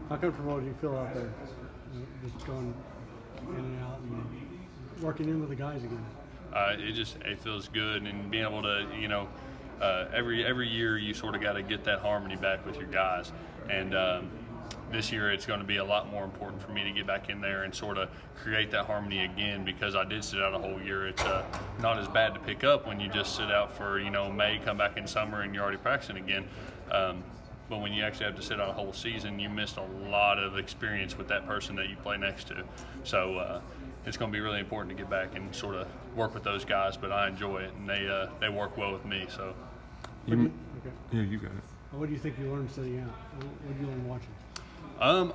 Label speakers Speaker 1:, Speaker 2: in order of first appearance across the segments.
Speaker 1: How comfortable do you feel out there, just going in and out and working in with the guys again?
Speaker 2: It feels good, and being able to, every year you sort of got to get that harmony back with your guys, and this year it's going to be a lot more important for me to get back in there and sort of create that harmony again, because I did sit out a whole year. It's not as bad to pick up when you just sit out for May, come back in summer, and you're already practicing again. But when you actually have to sit out a whole season, you missed a lot of experience with that person that you play next to. So it's going to be really important to get back and sort of work with those guys. But I enjoy it, and they work well with me. So
Speaker 1: Okay.
Speaker 3: Yeah, you got it.
Speaker 1: What do you think you learned sitting out? What did you learn watching?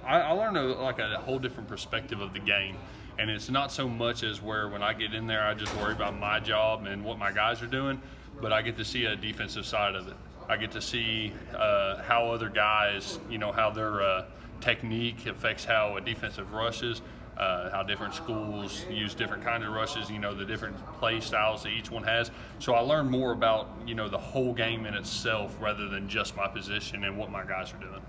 Speaker 2: I learned a whole different perspective of the game, and it's not so much as where when I get in there I just worry about my job and what my guys are doing, but I get to see a defensive side of it. I get to see how other guys, how their technique affects how a defensive rushes, how different schools use different kinds of rushes, the different play styles that each one has. So I learned more about, the whole game in itself rather than just my position and what my guys are doing.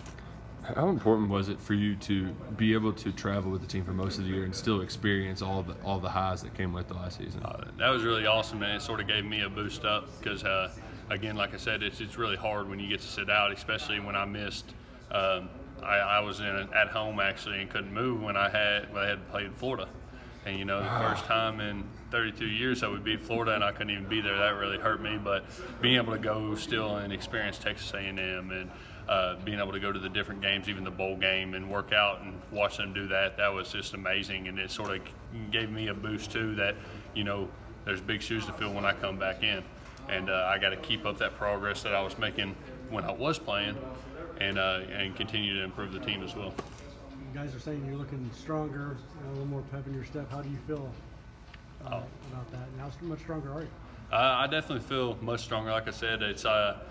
Speaker 3: How important was it for you to be able to travel with the team for most of the year and still experience all the highs that came with the last season?
Speaker 2: That was really awesome, and it sort of gave me a boost up because, again, like I said, it's really hard when you get to sit out, especially when I missed. I was at home actually and couldn't move when I had played Florida, and the first time in 32 years that we beat Florida and I couldn't even be there. That really hurt me. But being able to go still and experience Texas A&M and being able to go to the different games, even the bowl game, and work out and watch them do that was just amazing. And it sort of gave me a boost too that, there's big shoes to fill when I come back in. And I got to keep up that progress that I was making when I was playing and continue to improve the team as well.
Speaker 1: You guys are saying you're looking stronger, a little more pep in your step. How do you feel about that? And how much stronger are you?
Speaker 2: I definitely feel much stronger. Like I said, it's a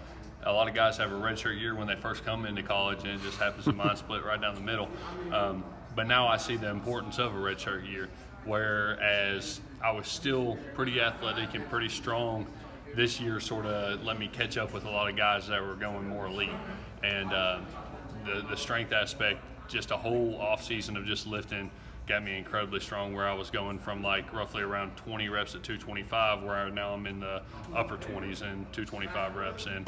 Speaker 2: lot of guys have a redshirt year when they first come into college, and it just happens to mine split right down the middle. But now I see the importance of a redshirt year, whereas I was still pretty athletic and pretty strong. This year sort of let me catch up with a lot of guys that were going more elite. And the strength aspect, just a whole off season of just lifting, got me incredibly strong, where I was going from like roughly around 20 reps at 225, where now I'm in the upper 20s and 225 reps. And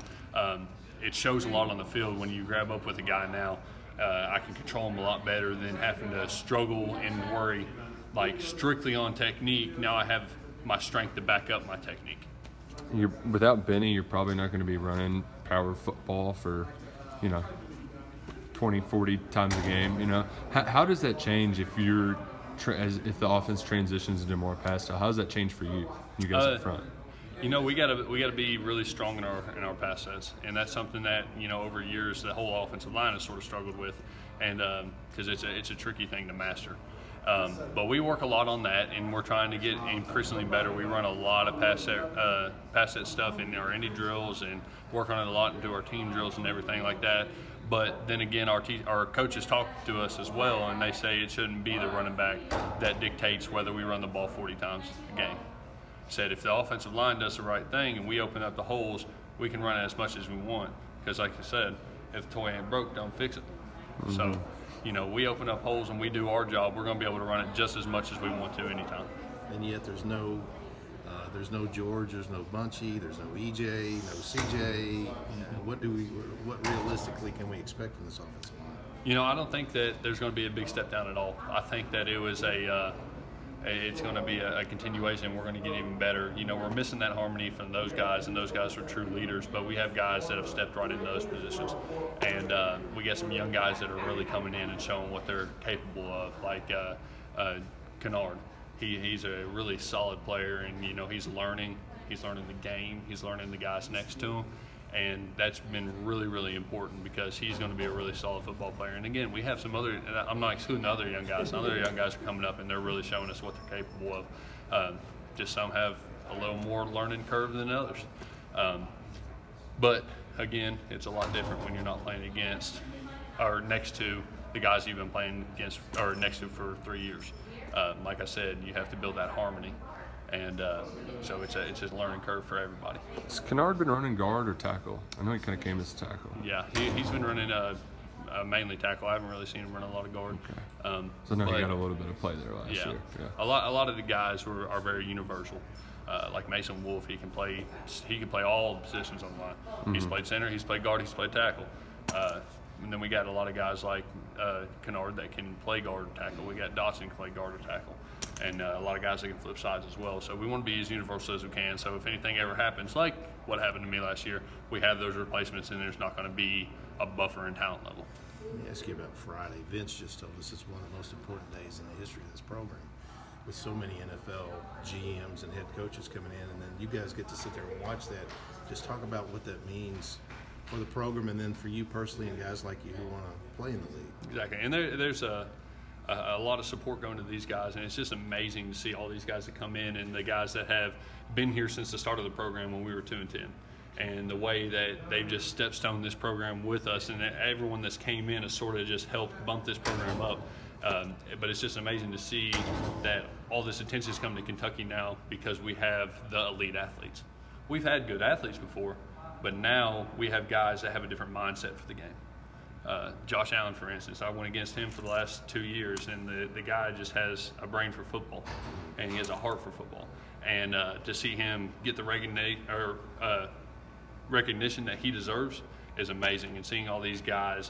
Speaker 2: it shows a lot on the field when you grab up with a guy now. I can control him a lot better than having to struggle and worry like strictly on technique. Now I have my strength to back up my technique.
Speaker 3: Without Benny, you're probably not going to be running power football for, 20, 40 times a game. How does that change if if the offense transitions into more pass style? How does that change for you guys up front?
Speaker 2: We gotta be really strong in our pass sets, and that's something that over years the whole offensive line has sort of struggled with, and because it's a tricky thing to master. But we work a lot on that, and we're trying to get increasingly better. We run a lot of pass set stuff in our indie drills and work on it a lot and do our team drills and everything like that. But then again, our coaches talk to us as well, and they say it shouldn't be the running back that dictates whether we run the ball 40 times a game. Said if the offensive line does the right thing and we open up the holes, we can run it as much as we want. Because like I said, if the toy ain't broke, don't fix it. Mm-hmm. So, we open up holes and we do our job, we're going to be able to run it just as much as we want to anytime.
Speaker 4: And yet there's no George, there's no Bunchy, there's no EJ, no CJ. What realistically can we expect from this offensive line?
Speaker 2: I don't think that there's going to be a big step down at all. I think that it was it's going to be a continuation. We're going to get even better. We're missing that harmony from those guys, and those guys are true leaders, but we have guys that have stepped right into those positions. And we got some young guys that are really coming in and showing what they're capable of, like Kennard. He's a really solid player, and he's learning the game, he's learning the guys next to him, and that's been really, really important because he's going to be a really solid football player. And again, we have some other, I'm not excluding other young guys, other young guys are coming up and they're really showing us what they're capable of. Just some have a little more learning curve than others. But again, it's a lot different when you're not playing against or next to the guys you've been playing against or next to for 3 years. Like I said, you have to build that harmony, and so it's a learning curve for everybody.
Speaker 3: Has Kennard been running guard or tackle? I know he kind of came as tackle.
Speaker 2: Yeah, he's been running mainly tackle. I haven't really seen him run a lot of guard.
Speaker 3: Okay. So now he got a little bit of play there last year. Yeah.
Speaker 2: A lot of the guys are very universal. Like Mason Wolf, he can play all positions on the line. He's played center, he's played guard, he's played tackle. And then we got a lot of guys like Kennard that can play guard or tackle. We got Dotson can play guard or tackle. And a lot of guys that can flip sides as well. So we want to be as universal as we can. So if anything ever happens, like what happened to me last year, we have those replacements, and there's not going to be a buffer in talent level.
Speaker 4: Let me ask you about Friday. Vince just told us it's one of the most important days in the history of this program, with so many NFL GMs and head coaches coming in, and then you guys get to sit there and watch that. Just talk about what that means for the program, and then for you personally and guys like you who want to play in the league.
Speaker 2: Exactly, and there's a lot of support going to these guys, and it's just amazing to see all these guys that come in and the guys that have been here since the start of the program when we were 2-10, and the way that they've just stepstoned this program with us, and everyone that's came in has sort of just helped bump this program up. But it's just amazing to see that all this attention is coming to Kentucky now because we have the elite athletes. We've had good athletes before, but now we have guys that have a different mindset for the game. Josh Allen, for instance, I went against him for the last 2 years, and the guy just has a brain for football, and he has a heart for football. And to see him get the recognition that he deserves is amazing. And seeing all these guys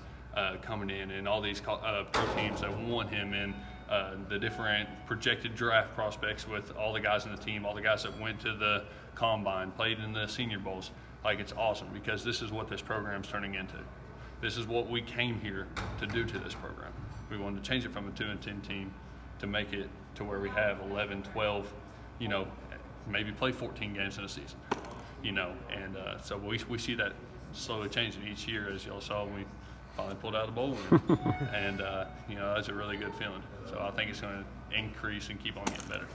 Speaker 2: coming in, and all these pro teams that want him, and the different projected draft prospects with all the guys in the team, all the guys that went to the combine, played in the Senior Bowls. Like, it's awesome because this is what this program's turning into. This is what we came here to do to this program. We wanted to change it from a 2-10 team to make it to where we have 11, 12, maybe play 14 games in a season, and so we see that slowly changing each year, as y'all saw when we finally pulled out a bowl win. And, that's a really good feeling. So I think it's going to increase and keep on getting better.